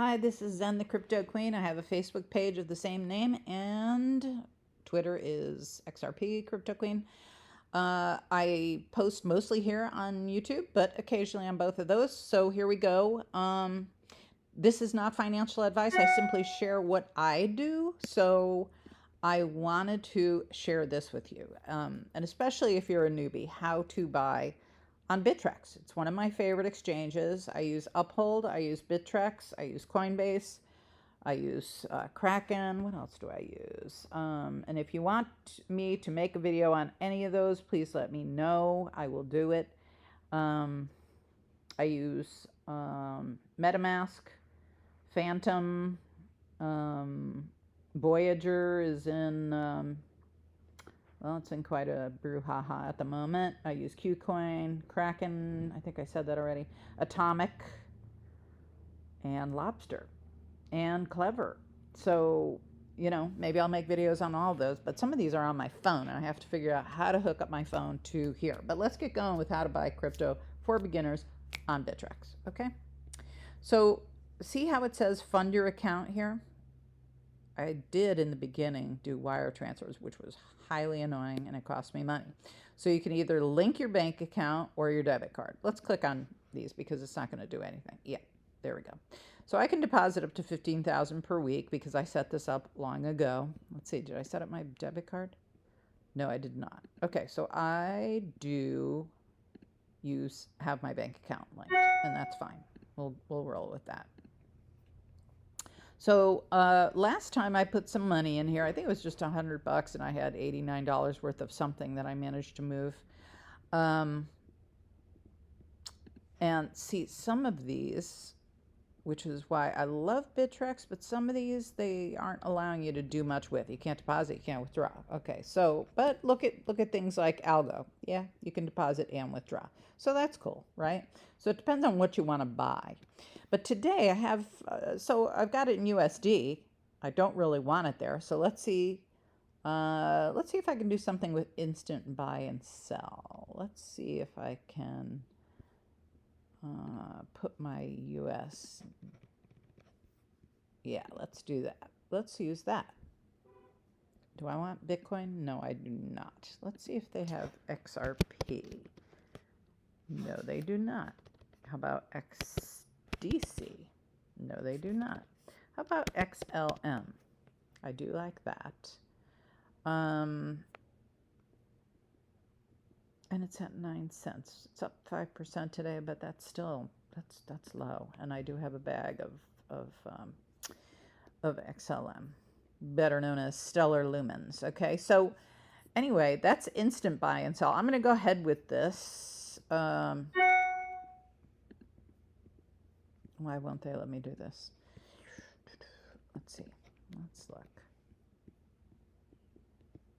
Hi, this is Zen the Crypto Queen. I have a Facebook page of the same name, and Twitter is XRP Crypto Queen. I post mostly here on YouTube, but occasionally on both of those. So here we go. This is not financial advice. I simply share what I do. So I wanted to share this with you, and especially if you're a newbie, how to buy on Bittrex. It's one of my favorite exchanges. I use UPHOLD, I use Bittrex, I use COINBASE, I use Kraken. What else do I use? And if you want me to make a video on any of those, please let me know. I will do it. I use MetaMask, Phantom, Voyager is in... well, it's in quite a brouhaha at the moment. I use Qcoin, Kraken, I think I said that already, Atomic, and Lobster, and Clever. So, you know, maybe I'll make videos on all of those, but some of these are on my phone, and I have to figure out how to hook up my phone to here. But let's get going with how to buy crypto for beginners on Bittrex, okay? So, see how it says fund your account here? I did in the beginning do wire transfers, which was highly annoying and it cost me money. So you can either link your bank account or your debit card. Let's click on these because it's not going to do anything. Yeah, there we go. So I can deposit up to $15,000 per week because I set this up long ago. Let's see, did I set up my debit card? No, I did not. Okay, so I do have my bank account linked, and that's fine. We'll roll with that. So last time I put some money in here, I think it was just $100, and I had $89 worth of something that I managed to move. And see, some of these, which is why I love Bittrex, but some of these they aren't allowing you to do much with. You can't deposit, you can't withdraw. Okay, so but look at things like Algo. Yeah, you can deposit and withdraw. So that's cool, right? So it depends on what you want to buy. But today I have, so I've got it in USD. I don't really want it there. So let's see if I can do something with instant buy and sell. Let's see if I can put my US. Yeah, let's do that. Let's use that. Do I want Bitcoin? No, I do not. Let's see if they have XRP. No, they do not. How about XDC? No, they do not. How about XLM? I do like that. And it's at 9 cents. It's up 5% today, but that's still that's low. And I do have a bag of XLM, better known as Stellar Lumens. Okay, so anyway, that's instant buy and sell. I'm going to go ahead with this. Why won't they let me do this? Let's see. Let's look.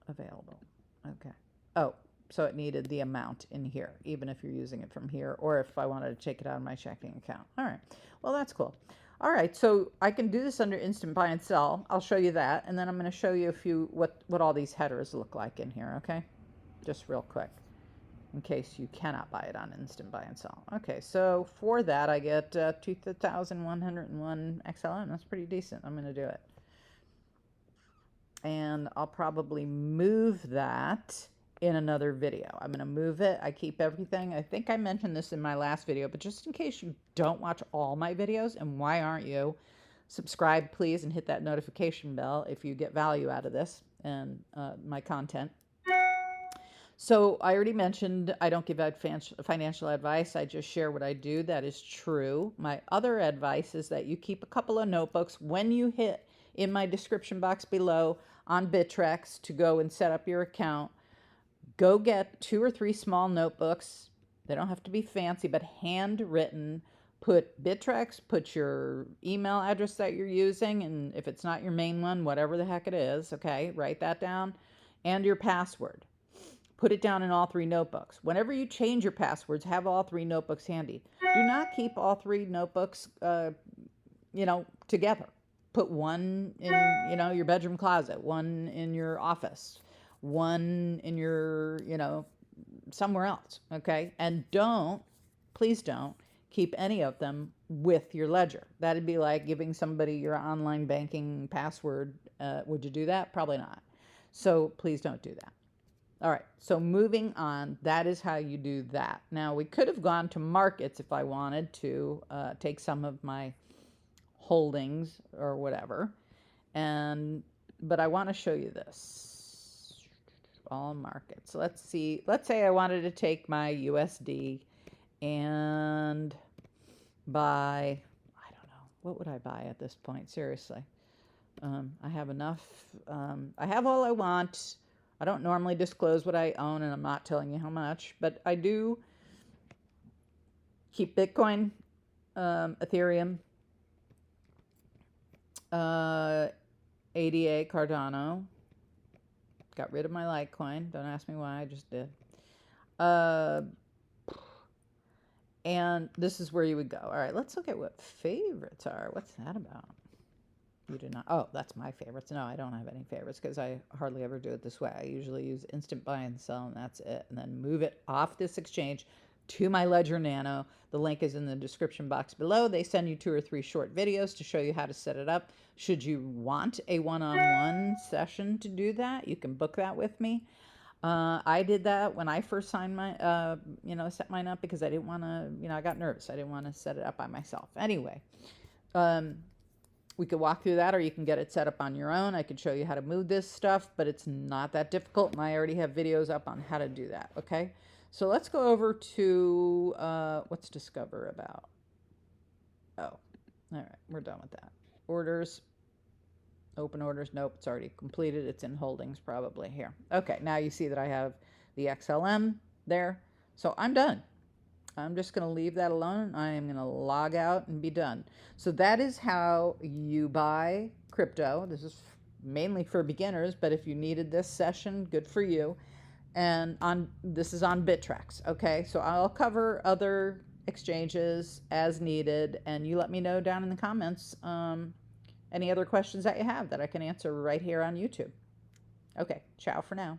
Available. Okay. Oh, so it needed the amount in here, even if you're using it from here, or if I wanted to take it out of my checking account. All right. Well, that's cool. All right. So I can do this under instant buy and sell. I'll show you that, and then I'm going to show you what all these headers look like in here. Okay. Just real quick, in case you cannot buy it on instant buy and sell. Okay, so for that I get 2,101 XLM. That's pretty decent. I'm going to do it. And I'll probably move that in another video. I'm going to move it. I keep everything. I think I mentioned this in my last video, but just in case you don't watch all my videos, and why aren't you? Subscribe, please, and hit that notification bell if you get value out of this and my content. So I already mentioned I don't give out financial advice. I just share what I do. That is true. My other advice is that you keep a couple of notebooks when you hit in my description box below on Bittrex to go and set up your account. Go get 2 or 3 small notebooks. They don't have to be fancy, but handwritten. Put Bittrex, put your email address that you're using, and if it's not your main one, whatever the heck it is, okay, write that down, and your password. Put it down in all 3 notebooks. Whenever you change your passwords, have all 3 notebooks handy. Do not keep all 3 notebooks, together. Put one in, your bedroom closet, one in your office, one in your, somewhere else, okay? And please don't keep any of them with your ledger. That'd be like giving somebody your online banking password. Would you do that? Probably not. So please don't do that. All right, so moving on, that is how you do that. Now, we could have gone to markets if I wanted to take some of my holdings or whatever, but I want to show you this. All markets. Let's see. Let's say I wanted to take my USD and buy, I don't know, what would I buy at this point? Seriously. I have enough. I have all I want. I don't normally disclose what I own, and I'm not telling you how much, but I do keep Bitcoin, Ethereum, ADA, Cardano. Got rid of my Litecoin. Don't ask me why, I just did. And this is where you would go. All right, let's look at what favorites are. What's that about? You do not. Oh, that's my favorites. No, I don't have any favorites because I hardly ever do it this way. I usually use instant buy and sell, and that's it. And then move it off this exchange to my Ledger Nano. The link is in the description box below. They send you 2 or 3 short videos to show you how to set it up. Should you want a one-on-one session to do that, you can book that with me. I did that when I first signed my, set mine up because I didn't want to, I got nervous. I didn't want to set it up by myself. Anyway, we could walk through that, or you can get it set up on your own. I could show you how to move this stuff, but it's not that difficult, and I already have videos up on how to do that, okay? So let's go over to, what's Discover about? Oh, all right, we're done with that. Orders, open orders, nope, it's already completed. It's in holdings probably here. Okay, now you see that I have the XLM there. So I'm done. I'm just going to leave that alone. I am going to log out and be done. So that is how you buy crypto. This is mainly for beginners, but if you needed this session, good for you. And this is on Bittrex, okay? So I'll cover other exchanges as needed, and you let me know down in the comments any other questions that you have that I can answer right here on YouTube. Okay, ciao for now.